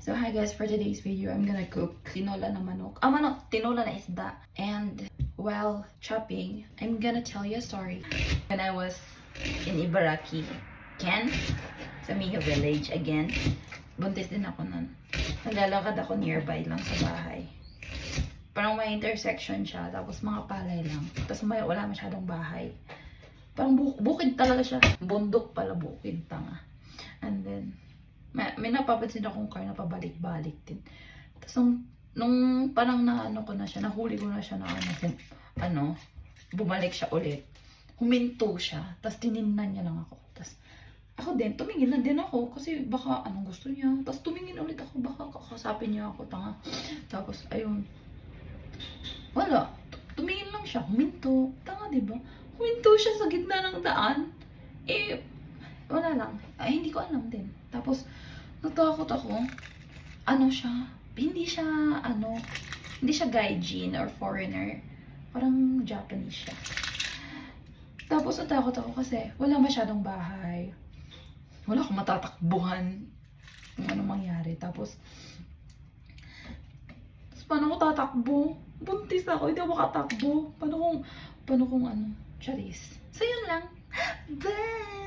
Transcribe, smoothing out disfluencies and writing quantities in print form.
So hi guys, for today's video, I'm gonna cook tinola na manok. Tinola na isda. And while chopping, I'm gonna tell you a story. When I was in Ibaraki, Ken, sa Miho Village again, buntis din ako nun. Naglalakad ako nearby lang sa bahay. Parang may intersection siya, tapos mga palay lang. Tapos wala masyadong bahay. Parang bukid talaga siya. Bundok pala, bukid, tanga. And then, may napapansin akong car na pabalik-balik din. Tapos nung parang ko na siya, nahuli ko na siya na bumalik siya ulit. Huminto siya, tapos tinignan niya lang ako. Tapos ako din, tumingin na din ako kasi baka anong gusto niya. Tapos tumingin ulit ako, baka kakasapin niya ako, tanga. Tapos ayun, wala, tumingin lang siya, huminto. Tanga, diba? Huminto siya sa gitna ng daan. Wala lang. Ay, hindi ko alam din. Tapos, natakot ako. Hindi siya gaijin or foreigner. Parang Japanese siya. Tapos, natakot ako kasi wala masyadong bahay. Wala akong matatakbuhan kung anong mangyari. Tapos, paano ko tatakbo? Buntis ako, hindi ako makatakbo. Paano kung charis? So, yun lang. Bye!